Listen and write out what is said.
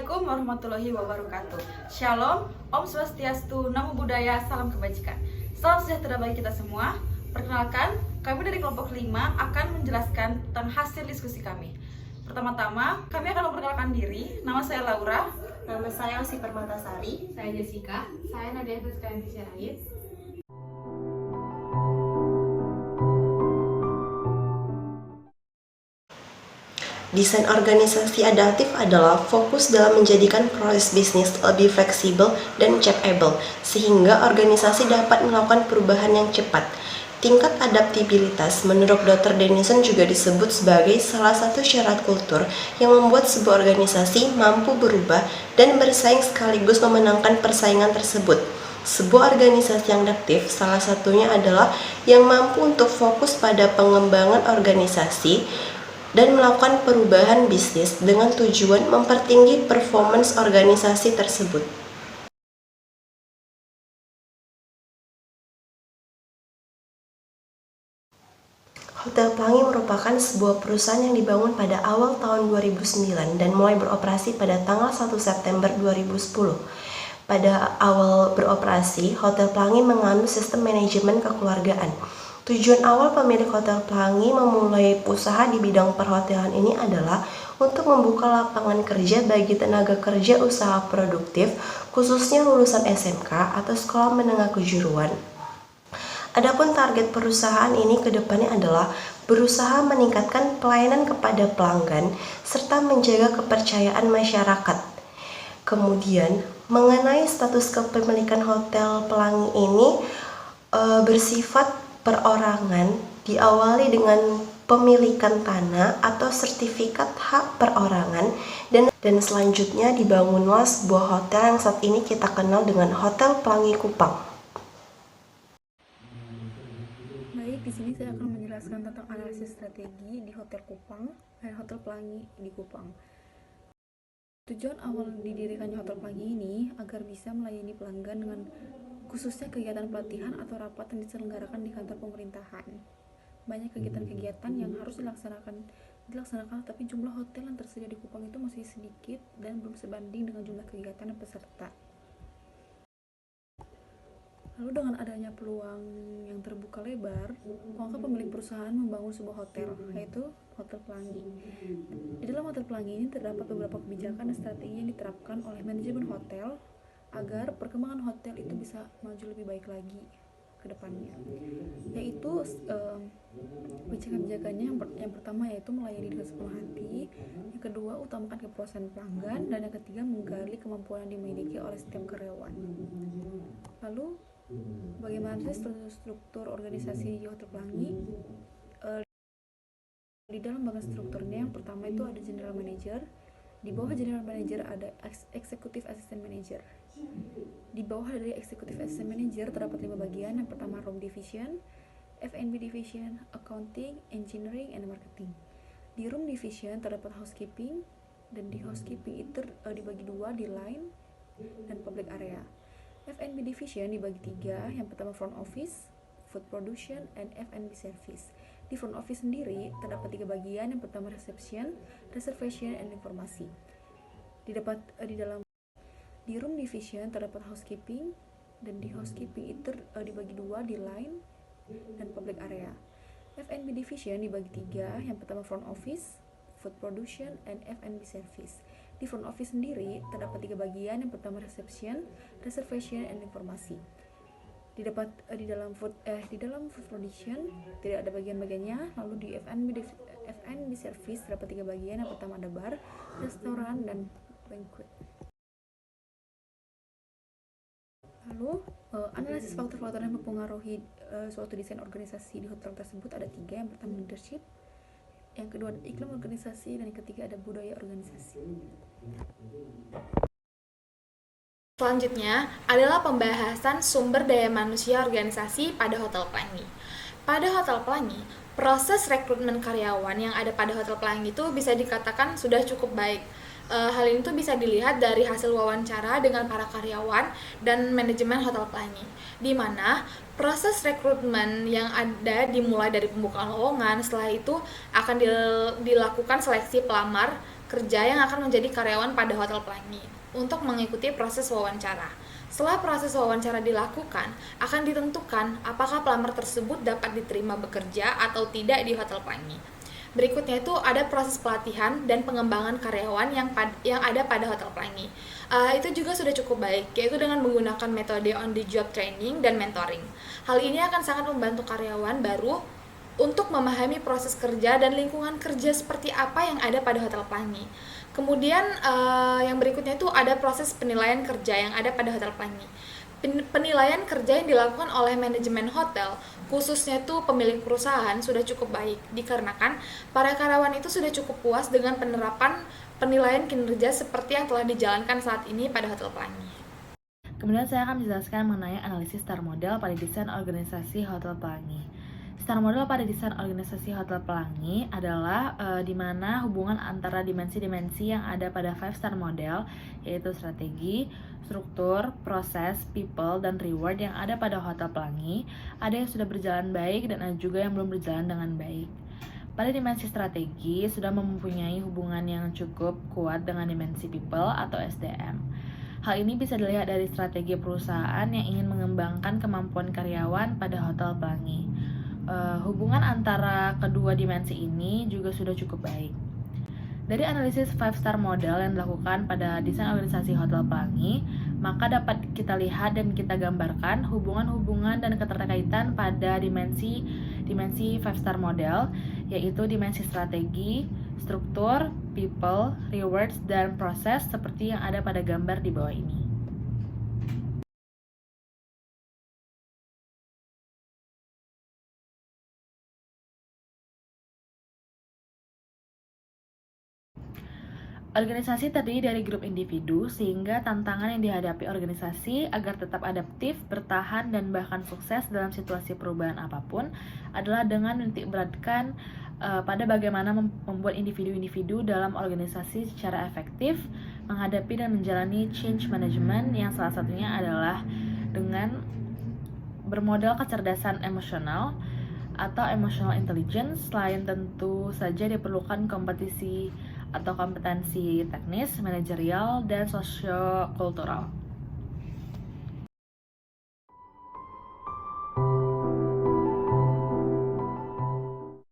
Assalamualaikum warahmatullahi wabarakatuh. Shalom, Om Swastiastu, Namo Buddhaya, salam kebajikan. Salam sejahtera bagi kita semua. Perkenalkan, kami dari kelompok 5 akan menjelaskan tentang hasil diskusi kami. Pertama-tama, kami akan memperkenalkan diri. Nama saya Laura. Nama saya Osi Permatasari. Saya Jessica. Saya Nadia Rizkanti Syahid. Desain organisasi adaptif adalah fokus dalam menjadikan proses bisnis lebih fleksibel dan capable, sehingga organisasi dapat melakukan perubahan yang cepat. Tingkat adaptabilitas menurut Dr. Denison juga disebut sebagai salah satu syarat kultur yang membuat sebuah organisasi mampu berubah dan bersaing sekaligus memenangkan persaingan tersebut. Sebuah organisasi yang adaptif salah satunya adalah yang mampu untuk fokus pada pengembangan organisasi dan melakukan perubahan bisnis dengan tujuan mempertinggi performance organisasi tersebut. Hotel Pelangi merupakan sebuah perusahaan yang dibangun pada awal tahun 2009 dan mulai beroperasi pada tanggal 1 September 2010. Pada awal beroperasi, Hotel Pelangi menganut sistem manajemen kekeluargaan. Tujuan awal pemilik Hotel Pelangi memulai usaha di bidang perhotelan ini adalah untuk membuka lapangan kerja bagi tenaga kerja usaha produktif, khususnya lulusan SMK atau sekolah menengah kejuruan. Adapun target perusahaan ini ke depannya adalah berusaha meningkatkan pelayanan kepada pelanggan serta menjaga kepercayaan masyarakat. Kemudian, mengenai status kepemilikan Hotel Pelangi ini bersifat perorangan, diawali dengan pemilikan tanah atau sertifikat hak perorangan dan selanjutnya dibangunlah sebuah hotel yang saat ini kita kenal dengan Hotel Pelangi Kupang. Baik, di sini saya akan menjelaskan tentang analisis strategi di Hotel Kupang dan Hotel Pelangi di Kupang. Tujuan awal didirikannya Hotel Pelangi ini agar bisa melayani pelanggan dengan khususnya kegiatan pelatihan atau rapat yang diselenggarakan di kantor pemerintahan. Banyak kegiatan-kegiatan yang harus dilaksanakan, tapi jumlah hotel yang tersedia di Kupang itu masih sedikit dan belum sebanding dengan jumlah kegiatan dan peserta. Lalu dengan adanya peluang yang terbuka lebar, maka pemilik perusahaan membangun sebuah hotel, yaitu Hotel Pelangi. Di dalam Hotel Pelangi ini terdapat beberapa kebijakan dan strategi yang diterapkan oleh manajemen hotel agar perkembangan hotel itu bisa maju lebih baik lagi ke depannya. Yaitu kebijakan-kebijakannya yang pertama yaitu melayani dengan sepenuh hati, yang kedua utamakan kepuasan pelanggan, dan yang ketiga menggali kemampuan yang dimiliki oleh setiap karyawan. Lalu bagaimana sih struktur organisasi di Hotel Pelangi? Di dalam bagian strukturnya yang pertama itu ada general manager. Di bawah general manager ada executive assistant manager. Di bawah dari executive assistant manager terdapat 5 bagian. Yang pertama room division, F&B division, accounting, engineering, and marketing. Di room division terdapat housekeeping, dan di housekeeping itu dibagi 2 di line dan public area. F&B division dibagi 3, yang pertama front office, food production, and F&B service. Di front office sendiri terdapat 3 bagian, yang pertama reception, reservation, and informasi. Di room division terdapat housekeeping, dan di housekeeping itu dibagi 2 di line dan public area. F&B division dibagi 3, yang pertama front office, food production, and F&B service. Di front office sendiri terdapat 3 bagian, yang pertama reception, reservation, and informasi. Di dalam food production tidak ada bagian-bagiannya. Lalu di F&B service terdapat 3 bagian, yang pertama ada bar, restoran, dan banquet. Lalu analisis faktor-faktor yang mempengaruhi suatu desain organisasi di hotel tersebut ada 3. Yang pertama leadership, yang kedua ada iklim organisasi, dan yang ketiga ada budaya organisasi. Selanjutnya adalah pembahasan sumber daya manusia organisasi pada Hotel Pelangi. Pada Hotel Pelangi, proses rekrutmen karyawan yang ada pada Hotel Pelangi itu bisa dikatakan sudah cukup baik. Hal ini tuh bisa dilihat dari hasil wawancara dengan para karyawan dan manajemen Hotel Pelangi, di mana proses rekrutmen yang ada dimulai dari pembukaan lowongan. Setelah itu akan dilakukan seleksi pelamar kerja yang akan menjadi karyawan pada Hotel Pelangi untuk mengikuti proses wawancara. Setelah proses wawancara dilakukan, akan ditentukan apakah pelamar tersebut dapat diterima bekerja atau tidak di Hotel Pelangi. Berikutnya itu ada proses pelatihan dan pengembangan karyawan yang ada pada Hotel Pelangi. Itu juga sudah cukup baik, yaitu dengan menggunakan metode on the job training dan mentoring. Hal ini akan sangat membantu karyawan baru untuk memahami proses kerja dan lingkungan kerja seperti apa yang ada pada Hotel Pelangi. Kemudian yang berikutnya itu ada proses penilaian kerja yang ada pada Hotel Pelangi. Penilaian kerja yang dilakukan oleh manajemen hotel, khususnya itu pemilik perusahaan, sudah cukup baik dikarenakan para karyawan itu sudah cukup puas dengan penerapan penilaian kinerja seperti yang telah dijalankan saat ini pada Hotel Pelangi. Kemudian saya akan menjelaskan mengenai analisis STAR model pada desain organisasi Hotel Pelangi. STAR model pada desain organisasi Hotel Pelangi adalah di mana hubungan antara dimensi-dimensi yang ada pada 5-star model, yaitu strategi, struktur, proses, people, dan reward yang ada pada Hotel Pelangi, ada yang sudah berjalan baik dan ada juga yang belum berjalan dengan baik. Pada dimensi strategi sudah mempunyai hubungan yang cukup kuat dengan dimensi people atau SDM. Hal ini bisa dilihat dari strategi perusahaan yang ingin mengembangkan kemampuan karyawan pada Hotel Pelangi. Hubungan antara kedua dimensi ini juga sudah cukup baik. Dari analisis 5-star model yang dilakukan pada desain organisasi Hotel Pelangi, maka dapat kita lihat dan kita gambarkan hubungan-hubungan dan keterkaitan pada dimensi 5-star model, yaitu dimensi strategi, struktur, people, rewards, dan proses seperti yang ada pada gambar di bawah ini. Organisasi terdiri dari grup individu, sehingga tantangan yang dihadapi organisasi agar tetap adaptif, bertahan, dan bahkan sukses dalam situasi perubahan apapun adalah dengan menitik beratkan pada bagaimana membuat individu-individu dalam organisasi secara efektif menghadapi dan menjalani change management, yang salah satunya adalah dengan bermodal kecerdasan emosional atau emotional intelligence. Selain tentu saja diperlukan kompetensi teknis, manajerial, dan sosio-kultural.